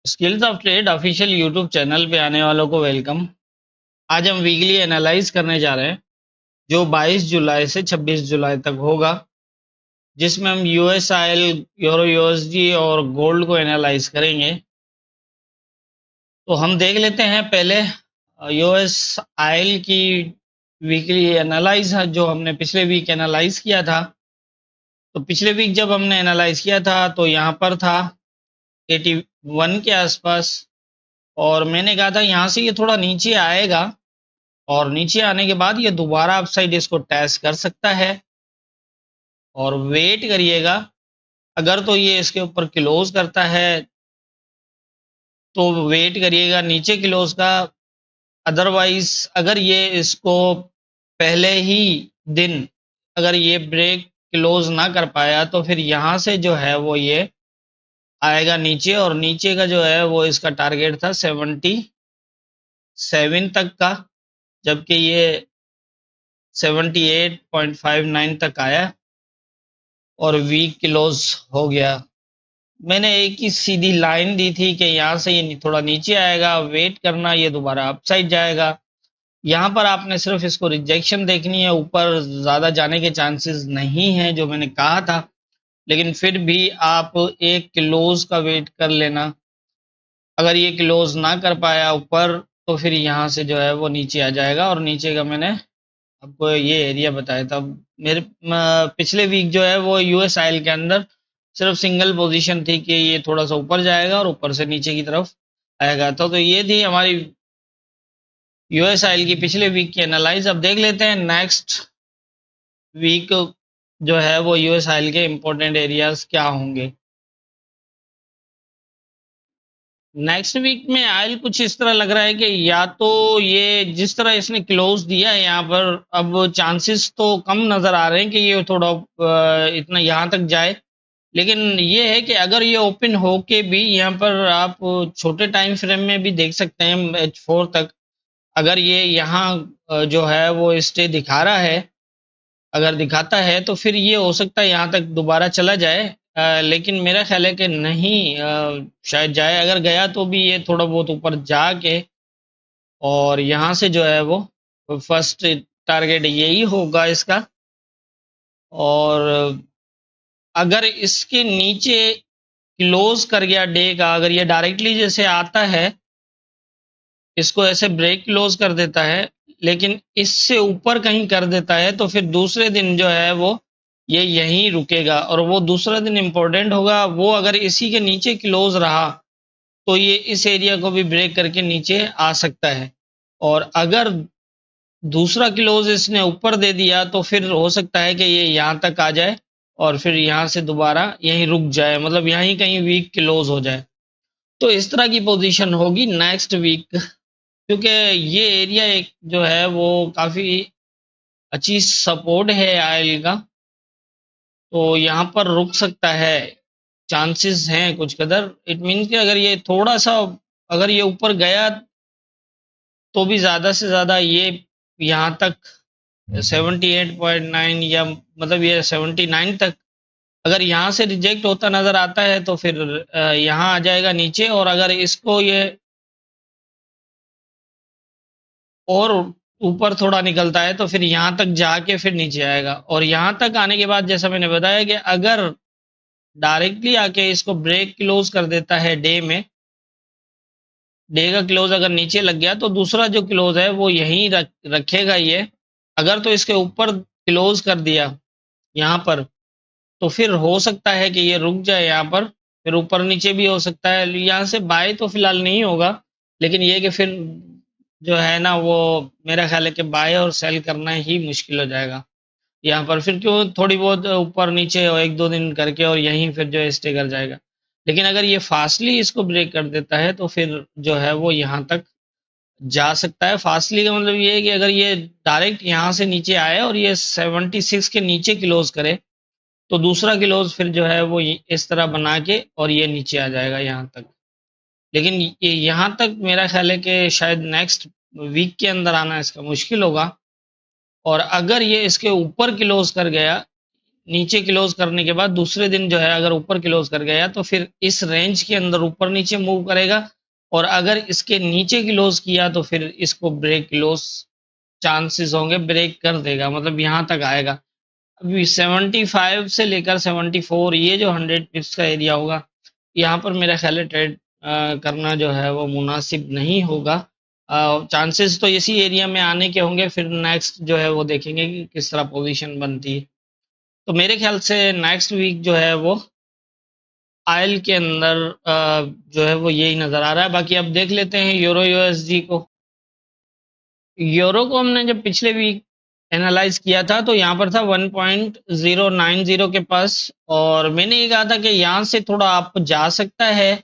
Skills of trade official YouTube channel पे आने वालों को वेलकम। आज हम वीकली एनालाइज करने जा रहे हैं जो 22 जुलाई से 26 जुलाई तक होगा, जिसमें हम यूएस आयल, यूरो यूएसडी और गोल्ड को एनालाइज करेंगे। तो हम देख लेते हैं पहले यूएस आयल की वीकली एनालाइज जो हमने पिछले वीक एनालाइज किया था। तो पिछले वीक जब हमने एनालाइज किया था तो यहाँ पर था 81 के आसपास, और मैंने कहा था यहाँ से ये थोड़ा नीचे आएगा और नीचे आने के बाद ये दोबारा अपसाइड इसको टेस्ट कर सकता है। और वेट करिएगा, अगर तो ये इसके ऊपर क्लोज करता है तो वेट करिएगा नीचे क्लोज का। अदरवाइज अगर ये इसको पहले ही दिन अगर ये ब्रेक क्लोज ना कर पाया तो फिर यहाँ से जो है वो ये आएगा नीचे, और नीचे का जो है वो इसका टारगेट था 77 तक का, जबकि ये 78.59 तक आया और वीक क्लोज हो गया। मैंने एक ही सीधी लाइन दी थी कि यहाँ से ये थोड़ा नीचे आएगा, वेट करना, ये दोबारा अपसाइड जाएगा। यहाँ पर आपने सिर्फ इसको रिजेक्शन देखनी है, ऊपर ज़्यादा जाने के चांसेस नहीं हैं जो मैंने कहा था, लेकिन फिर भी आप एक क्लोज का वेट कर लेना। अगर ये क्लोज ना कर पाया ऊपर तो फिर यहाँ से जो है वो नीचे आ जाएगा, और नीचे का मैंने आपको ये एरिया बताया था। मेरे पिछले वीक जो है वो यूएस आयल के अंदर सिर्फ सिंगल पोजीशन थी कि ये थोड़ा सा ऊपर जाएगा और ऊपर से नीचे की तरफ आएगा। तो ये थी हमारी यूएस आयल की पिछले वीक की एनालाइज। अब देख लेते हैं नेक्स्ट वीक जो है वो यूएस आयल के इम्पोर्टेंट एरियाज क्या होंगे। नेक्स्ट वीक में आयल कुछ इस तरह लग रहा है कि या तो ये जिस तरह इसने क्लोज दिया है यहाँ पर, अब चांसेस तो कम नजर आ रहे हैं कि ये थोड़ा इतना यहाँ तक जाए, लेकिन ये है कि अगर ये ओपन होके भी यहाँ पर आप छोटे टाइम फ्रेम में भी देख सकते हैं H4 तक, अगर ये यहाँ जो है वो स्टे दिखा रहा है, अगर दिखाता है तो फिर ये हो सकता है यहाँ तक दोबारा चला जाए। लेकिन मेरा ख्याल है कि नहीं, शायद जाए। अगर गया तो भी ये थोड़ा बहुत ऊपर जाके और यहाँ से जो है वो फर्स्ट टारगेट यही होगा इसका। और अगर इसके नीचे क्लोज कर गया डे का, अगर ये डायरेक्टली जैसे आता है इसको ऐसे ब्रेक क्लोज कर देता है, लेकिन इससे ऊपर कहीं कर देता है, तो फिर दूसरे दिन जो है वो ये यहीं रुकेगा, और वो दूसरा दिन इम्पोर्टेंट होगा। वो अगर इसी के नीचे क्लोज रहा तो ये इस एरिया को भी ब्रेक करके नीचे आ सकता है, और अगर दूसरा क्लोज इसने ऊपर दे दिया तो फिर हो सकता है कि ये यहाँ तक आ जाए और फिर यहाँ से दोबारा यहीं रुक जाए, मतलब यहीं कहीं वीक क्लोज हो जाए। तो इस तरह की पोजीशन होगी नेक्स्ट वीक, क्योंकि ये एरिया एक जो है वो काफ़ी अच्छी सपोर्ट है आयल का, तो यहाँ पर रुक सकता है, चांसेस हैं कुछ कदर। इट मीन्स कि अगर ये थोड़ा सा अगर ये ऊपर गया तो भी ज़्यादा से ज़्यादा ये यहाँ तक 78.9 या मतलब ये 79 तक अगर यहाँ से रिजेक्ट होता नज़र आता है तो फिर यहाँ आ जाएगा नीचे, और अगर इसको ये और ऊपर थोड़ा निकलता है तो फिर यहाँ तक जाके फिर नीचे आएगा। और यहाँ तक आने के बाद जैसा मैंने बताया कि अगर डायरेक्टली आके इसको ब्रेक क्लोज कर देता है डे में, डे का क्लोज अगर नीचे लग गया तो दूसरा जो क्लोज है वो यहीं रखेगा ये। अगर तो इसके ऊपर क्लोज कर दिया यहाँ पर तो फिर हो सकता है कि ये रुक जाए यहाँ पर, फिर ऊपर नीचे भी हो सकता है। यहाँ से बाय तो फिलहाल नहीं होगा, लेकिन ये कि फिर जो है ना वो मेरा ख्याल है कि बाय और सेल करना ही मुश्किल हो जाएगा यहाँ पर। फिर क्यों थोड़ी बहुत ऊपर नीचे और एक दो दिन करके और यहीं फिर जो है स्टे कर जाएगा। लेकिन अगर ये फास्टली इसको ब्रेक कर देता है तो फिर जो है वो यहाँ तक जा सकता है। फास्टली का मतलब ये है कि अगर ये डायरेक्ट यहाँ से नीचे आए और ये 76 के नीचे क्लोज करे तो दूसरा क्लोज फिर जो है वो इस तरह बना के और ये नीचे आ जाएगा यहाँ तक। लेकिन ये यहाँ तक मेरा ख्याल है कि शायद नेक्स्ट वीक के अंदर आना इसका मुश्किल होगा। और अगर ये इसके ऊपर क्लोज कर गया नीचे क्लोज करने के बाद दूसरे दिन जो है अगर ऊपर क्लोज कर गया तो फिर इस रेंज के अंदर ऊपर नीचे मूव करेगा, और अगर इसके नीचे क्लोज किया तो फिर इसको ब्रेक क्लोज चांसेस होंगे, ब्रेक कर देगा, मतलब यहाँ तक आएगा। अभी 75 से लेकर 74 ये जो 100 पिप्स का एरिया होगा, यहाँ पर मेरा ख्याल है ट्रेड करना जो है वो मुनासिब नहीं होगा। चांसेस तो इसी एरिया में आने के होंगे, फिर नेक्स्ट जो है वो देखेंगे कि किस तरह पोजीशन बनती है। तो मेरे ख्याल से नेक्स्ट वीक जो है वो आयल के अंदर जो है वो यही नज़र आ रहा है। बाकी अब देख लेते हैं यूरो यूएसडी को। यूरो को हमने जब पिछले वीक एनालाइज किया था तो यहाँ पर था 1.090 के पास, और मैंने ये कहा था कि यहाँ से थोड़ा अप जा सकता है,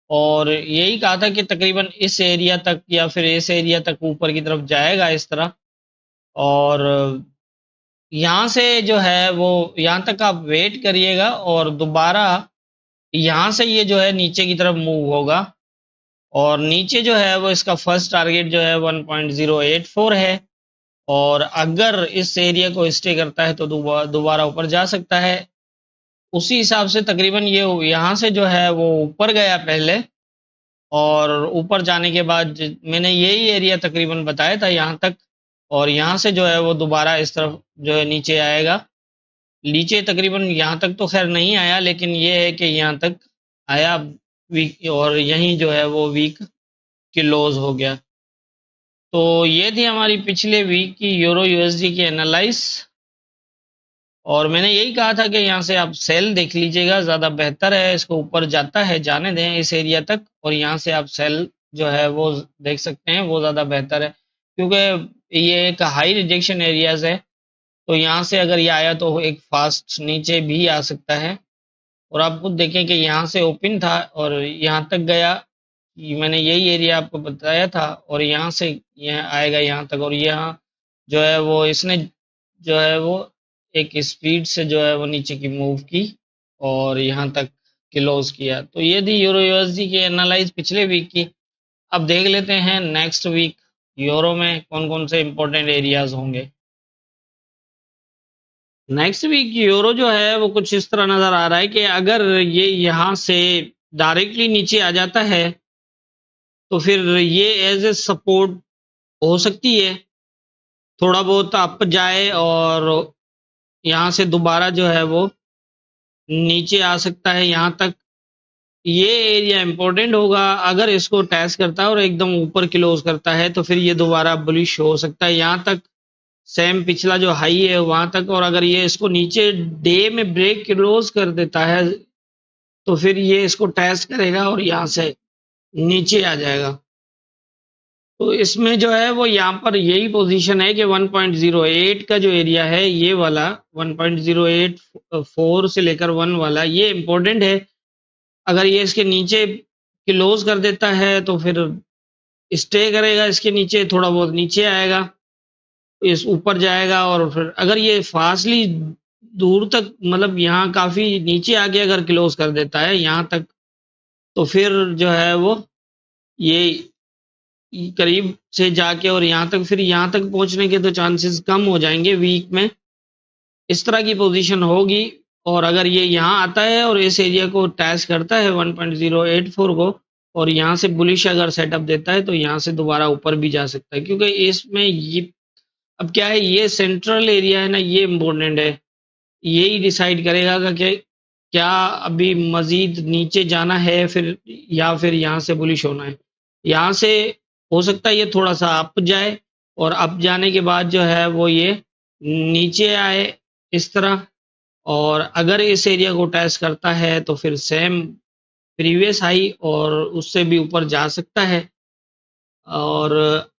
और यही कहा था कि तकरीबन इस एरिया तक या फिर इस एरिया तक ऊपर की तरफ जाएगा इस तरह। और यहाँ से जो है वो यहाँ तक आप वेट करिएगा, और दोबारा यहाँ से ये जो है नीचे की तरफ मूव होगा, और नीचे जो है वो इसका फर्स्ट टारगेट जो है 1.084 है, और अगर इस एरिया को स्टे करता है तो दोबारा ऊपर जा सकता है। उसी हिसाब से तकरीबन ये यहाँ से जो है वो ऊपर गया पहले, और ऊपर जाने के बाद मैंने यही एरिया तकरीबन बताया था यहाँ तक, और यहाँ से जो है वो दोबारा इस तरफ जो है नीचे आएगा। नीचे तकरीबन यहाँ तक तो खैर नहीं आया, लेकिन ये है कि यहाँ तक आया वीक, और यहीं जो है वो वीक क्लोज हो गया। तो ये थी हमारी पिछले वीक की यूरो यूएसडी की एनालाइज, और मैंने यही कहा था कि यहाँ से आप सेल देख लीजिएगा, ज़्यादा बेहतर है। इसको ऊपर जाता है जाने दें इस एरिया तक, और यहाँ से आप सेल जो है वो देख सकते हैं, वो ज़्यादा बेहतर है, क्योंकि ये एक हाई रिजेक्शन एरियाज है। तो यहाँ से अगर ये आया तो एक फास्ट नीचे भी आ सकता है, और आप खुद देखें कि यहाँ से ओपन था और यहाँ तक गया, मैंने यही एरिया आपको बताया था, और यहाँ से यहाँ आएगा यहाँ तक, और यहाँ जो है वो इसने जो है वो एक स्पीड से जो है वो नीचे की मूव की और यहाँ तक क्लोज किया। तो ये थी यूरो यूएसडी की एनालाइज पिछले वीक की। अब देख लेते हैं नेक्स्ट वीक यूरो में कौन कौन से इंपॉर्टेंट एरियाज होंगे। नेक्स्ट वीक यूरो जो है वो कुछ इस तरह नज़र आ रहा है कि अगर ये यहाँ से डायरेक्टली नीचे आ जाता है तो फिर ये एज ए सपोर्ट हो सकती है, थोड़ा बहुत अप जाए और यहाँ से दोबारा जो है वो नीचे आ सकता है यहाँ तक। ये एरिया इंपॉर्टेंट होगा, अगर इसको टेस्ट करता है और एकदम ऊपर क्लोज करता है तो फिर ये दोबारा बुलिश हो सकता है यहाँ तक, सेम पिछला जो हाई है वहां तक। और अगर ये इसको नीचे डे में ब्रेक क्लोज कर देता है तो फिर ये इसको टेस्ट करेगा और यहाँ से नीचे आ जाएगा। तो इसमें जो है वो यहाँ पर यही पोजीशन है कि 1.08 का जो एरिया है ये वाला 1.084 से लेकर 1 वाला ये इम्पोर्टेंट है। अगर ये इसके नीचे क्लोज कर देता है तो फिर स्टे करेगा, इसके नीचे थोड़ा बहुत नीचे आएगा, इस ऊपर जाएगा, और फिर अगर ये फास्टली दूर तक मतलब यहाँ काफ़ी नीचे आके अगर क्लोज कर देता है यहाँ तक तो फिर जो है वो ये करीब से जाके और यहाँ तक फिर यहाँ तक पहुँचने के तो चांसेस कम हो जाएंगे वीक में, इस तरह की पोजीशन होगी। और अगर ये यहाँ आता है और इस एरिया को टेस्ट करता है 1.084 को और यहाँ से बुलिश अगर सेटअप देता है तो यहाँ से दोबारा ऊपर भी जा सकता है, क्योंकि इसमें ये अब क्या है, ये सेंट्रल एरिया है ना, ये इम्पोर्टेंट है, यही डिसाइड करेगा कि क्या अभी मजीद नीचे जाना है फिर या फिर यहाँ से बुलिश होना है। यहाँ से हो सकता है ये थोड़ा सा अप जाए और अप जाने के बाद जो है वो ये नीचे आए इस तरह, और अगर इस एरिया को टेस्ट करता है तो फिर सेम प्रीवियस हाई और उससे भी ऊपर जा सकता है। और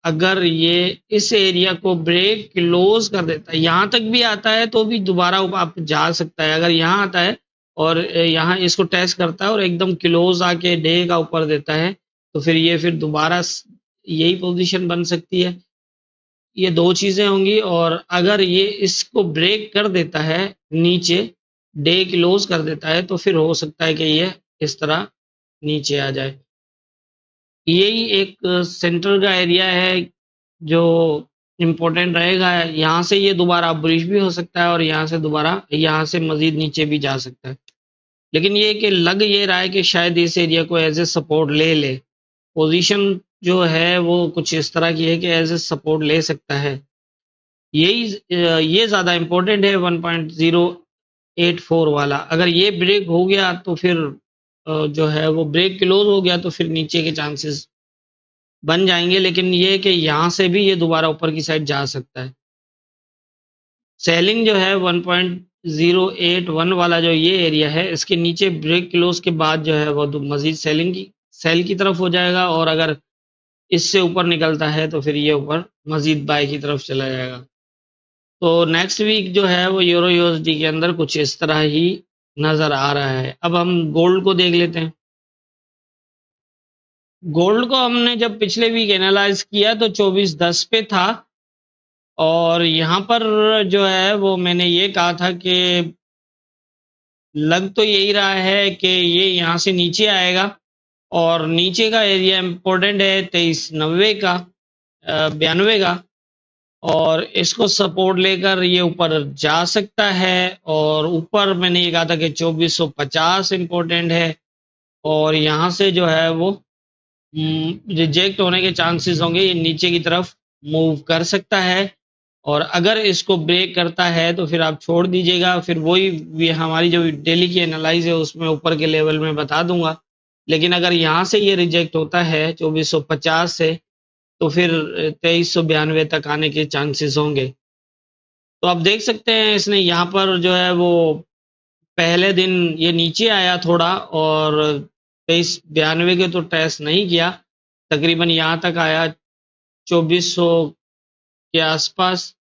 अगर ये इस एरिया को ब्रेक क्लोज कर देता है, यहाँ तक भी आता है तो भी दोबारा आप जा सकता है। अगर यहाँ आता है और यहाँ इसको टेस्ट करता है और एकदम क्लोज आके डे का ऊपर देता है तो फिर ये फिर दोबारा यही पोजीशन बन सकती है। ये दो चीज़ें होंगी, और अगर ये इसको ब्रेक कर देता है नीचे, डे क्लोज कर देता है, तो फिर हो सकता है कि ये इस तरह नीचे आ जाए। यही एक सेंटर का एरिया है जो इम्पोर्टेंट रहेगा। यहाँ से ये दोबारा बुलिश भी हो सकता है और यहाँ से दोबारा यहाँ से मजीद नीचे भी जा सकता है। लेकिन ये कि लग ये रहा है कि शायद इस एरिया को एज ए सपोर्ट ले ले। पोजीशन जो है वो कुछ इस तरह की है कि एज ए सपोर्ट ले सकता है। यही ये ज़्यादा इम्पोर्टेंट है 1.084 वाला। अगर ये ब्रेक हो गया तो फिर जो है वो ब्रेक क्लोज हो गया तो फिर नीचे के चांसेस बन जाएंगे। लेकिन ये कि यहाँ से भी ये दोबारा ऊपर की साइड जा सकता है। सेलिंग जो है 1.081 वाला जो ये एरिया है, इसके नीचे ब्रेक क्लोज के बाद जो है वो मजीद सेल की तरफ हो जाएगा और अगर इससे ऊपर निकलता है तो फिर ये ऊपर मजीद बाय की तरफ चला जाएगा। तो नेक्स्ट वीक जो है वो यूरो यूएसडी के अंदर कुछ इस तरह ही नज़र आ रहा है। अब हम गोल्ड को देख लेते हैं। गोल्ड को हमने जब पिछले वीक एनालाइज किया तो 2410 पे था और यहाँ पर जो है वो मैंने ये कहा था कि लग तो यही रहा है कि ये यहाँ से नीचे आएगा और नीचे का एरिया इम्पोर्टेंट है 2390 का 92 का, और इसको सपोर्ट लेकर ये ऊपर जा सकता है। और ऊपर मैंने ये कहा था कि 2450 इम्पोर्टेंट है और यहाँ से जो है वो रिजेक्ट होने के चांसेस होंगे, ये नीचे की तरफ मूव कर सकता है। और अगर इसको ब्रेक करता है तो फिर आप छोड़ दीजिएगा, फिर वही हमारी जो डेली की एनालाइज है उसमें ऊपर के लेवल में बता दूंगा। लेकिन अगर यहाँ से ये रिजेक्ट होता है 2450 से तो फिर 2392 तक आने के चांसेस होंगे। तो आप देख सकते हैं इसने यहाँ पर जो है वो पहले दिन ये नीचे आया थोड़ा और 2392 के तो टेस्ट नहीं किया, तकरीबन यहाँ तक आया 2400 के आसपास।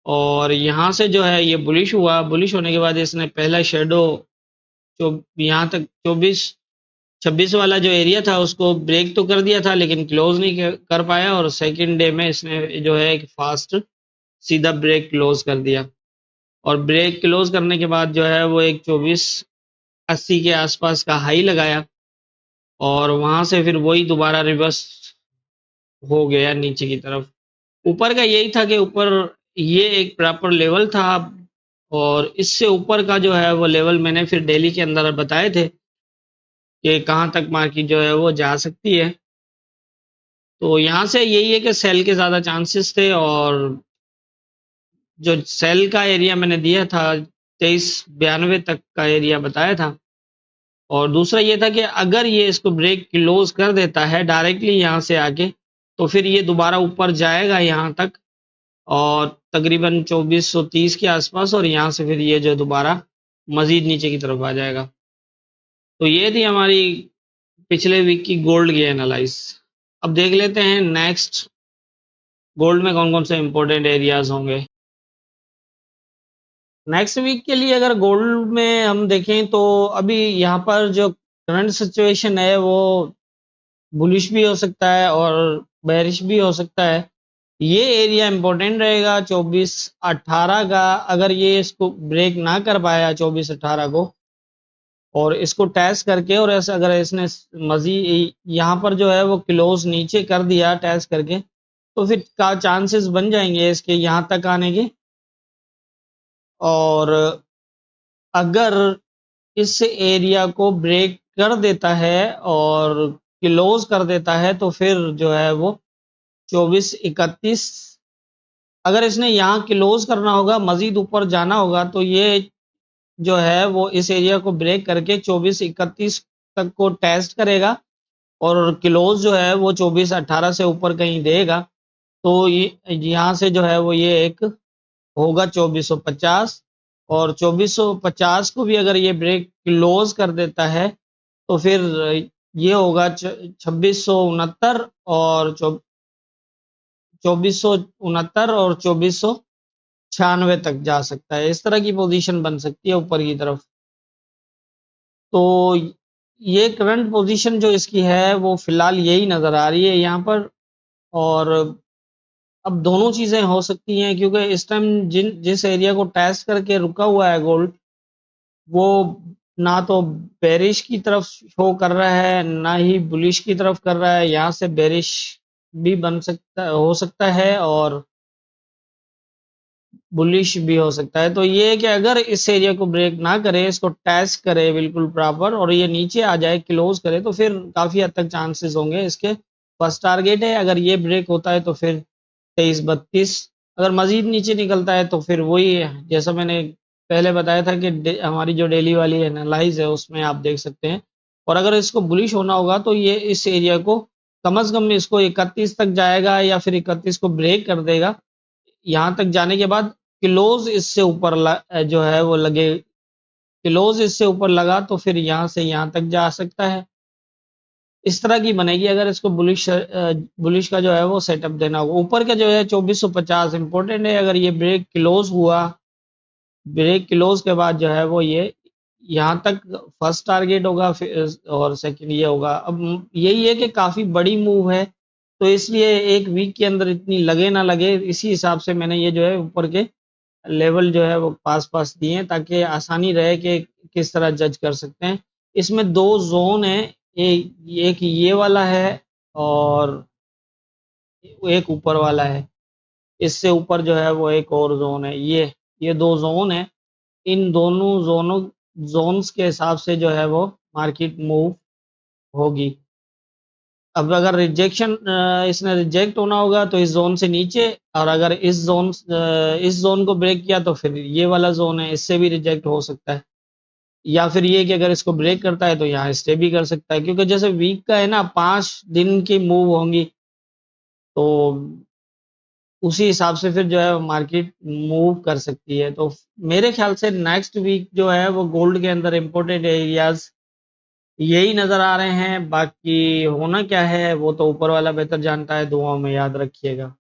और यहाँ से जो है ये बुलिश हुआ, बुलिश होने के बाद इसने पहला शेडो जो यहाँ तक 26 वाला जो एरिया था उसको ब्रेक तो कर दिया था लेकिन क्लोज नहीं कर पाया, और सेकंड डे में इसने जो है एक फास्ट सीधा ब्रेक क्लोज कर दिया। और ब्रेक क्लोज करने के बाद जो है वो एक 2480 के आसपास का हाई लगाया और वहां से फिर वही दोबारा रिवर्स हो गया नीचे की तरफ। ऊपर का यही था कि ऊपर ये एक प्रॉपर लेवल था और इससे ऊपर का जो है वो लेवल मैंने फिर डेली के अंदर बताए थे कि कहाँ तक मार्केट जो है वो जा सकती है। तो यहाँ से यही है कि सेल के ज़्यादा चांसेस थे और जो सेल का एरिया मैंने दिया था 2392 तक का एरिया बताया था। और दूसरा ये था कि अगर ये इसको ब्रेक क्लोज कर देता है डायरेक्टली यहाँ से आके तो फिर ये दोबारा ऊपर जाएगा यहाँ तक और तकरीबन 2430 के आसपास, और यहाँ से फिर ये जो दोबारा मजीद नीचे की तरफ आ जाएगा। तो ये थी हमारी पिछले वीक की गोल्ड की एनालाइज। अब देख लेते हैं नेक्स्ट गोल्ड में कौन कौन से इंपॉर्टेंट एरियाज होंगे। नेक्स्ट वीक के लिए अगर गोल्ड में हम देखें तो अभी यहाँ पर जो करंट सिचुएशन है वो बुलिश भी हो सकता है और बेरिश भी हो सकता है। ये एरिया इंपॉर्टेंट रहेगा 2418 का। अगर ये इसको ब्रेक ना कर पाया 2418 को और इसको टेस्ट करके और ऐसा अगर इसने मजीद यहाँ पर जो है वो क्लोज नीचे कर दिया टेस्ट करके तो फिर का चांसेस बन जाएंगे इसके यहाँ तक आने के। और अगर इस एरिया को ब्रेक कर देता है और क्लोज कर देता है तो फिर जो है वो 2431, अगर इसने यहाँ क्लोज करना होगा मजीद ऊपर जाना होगा तो ये जो है वो इस एरिया को ब्रेक करके 2431 तक को टेस्ट करेगा और क्लोज जो है वो 2418 से ऊपर कहीं देगा। तो ये यहाँ से जो है वो ये एक होगा 2450, और 2450 को भी अगर ये ब्रेक क्लोज कर देता है तो फिर ये होगा 2669 और 2469 और 2496 तक जा सकता है। इस तरह की पोजीशन बन सकती है ऊपर की तरफ। तो ये करंट पोजीशन जो इसकी है वो फिलहाल यही नज़र आ रही है यहाँ पर। और अब दोनों चीज़ें हो सकती हैं क्योंकि इस टाइम जिस एरिया को टेस्ट करके रुका हुआ है गोल्ड वो ना तो बेरिश की तरफ शो कर रहा है ना ही बुलिश की तरफ कर रहा है। यहाँ से बेरिश भी बन सकता हो सकता है और बुलिश भी हो सकता है। तो ये है कि अगर इस एरिया को ब्रेक ना करे, इसको टेस्ट करे बिल्कुल प्रॉपर और ये नीचे आ जाए, क्लोज करे, तो फिर काफ़ी हद तक चांसेस होंगे इसके। फर्स्ट टारगेट है, अगर ये ब्रेक होता है तो फिर 23-32। अगर मजीद नीचे निकलता है तो फिर वही है, जैसा मैंने पहले बताया था कि हमारी जो डेली वाली एनालाइज है उसमें आप देख सकते हैं। और अगर इसको बुलिश होना होगा तो ये इस एरिया को कम से कम इसको 31 तक जाएगा या फिर 31 को ब्रेक कर देगा। यहाँ तक जाने के बाद क्लोज इससे ऊपर जो है वो लगे, क्लोज इससे ऊपर लगा तो फिर यहाँ से यहाँ तक जा सकता है। इस तरह की बनेगी अगर इसको बुलिश का जो है वो सेटअप देना होगा। ऊपर का जो है 2450 इंपॉर्टेंट है। अगर ये ब्रेक क्लोज हुआ, ब्रेक क्लोज के बाद जो है वो ये यहाँ तक फर्स्ट टारगेट होगा, फिर और सेकंड ये होगा। अब यही है कि काफ़ी बड़ी मूव है, तो इसलिए एक वीक के अंदर इतनी लगे ना लगे, इसी हिसाब से मैंने ये जो है ऊपर के लेवल जो है वो पास-पास दिए हैं ताकि आसानी रहे कि किस तरह जज कर सकते हैं। इसमें 2 ज़ोन हैं, एक ये वाला है और एक ऊपर वाला है। इससे ऊपर जो है वो एक और ज़ोन है। ये 2 ज़ोन हैं। इन दोनों ज़ोन्स के हिसाब से जो है वो मार्केट मूव होगी। अब अगर इसने रिजेक्ट होना होगा तो इस ज़ोन से नीचे, और अगर इस ज़ोन को ब्रेक किया तो फिर ये वाला ज़ोन है, इससे भी रिजेक्ट हो सकता है। या फिर ये कि अगर इसको ब्रेक करता है तो यहाँ स्टे भी कर सकता है, क्योंकि जैसे वीक का है ना, 5 दिन की मूव होंगी, तो उसी हिसाब से फिर जो है मार्केट मूव कर सकती है। तो मेरे ख्याल से नेक्स्ट वीक जो है वो गोल्ड के अंदर इम्पोर्टेंट एरियाज यही नज़र आ रहे हैं। बाकी होना क्या है वो तो ऊपर वाला बेहतर जानता है। दुआओं में याद रखिएगा।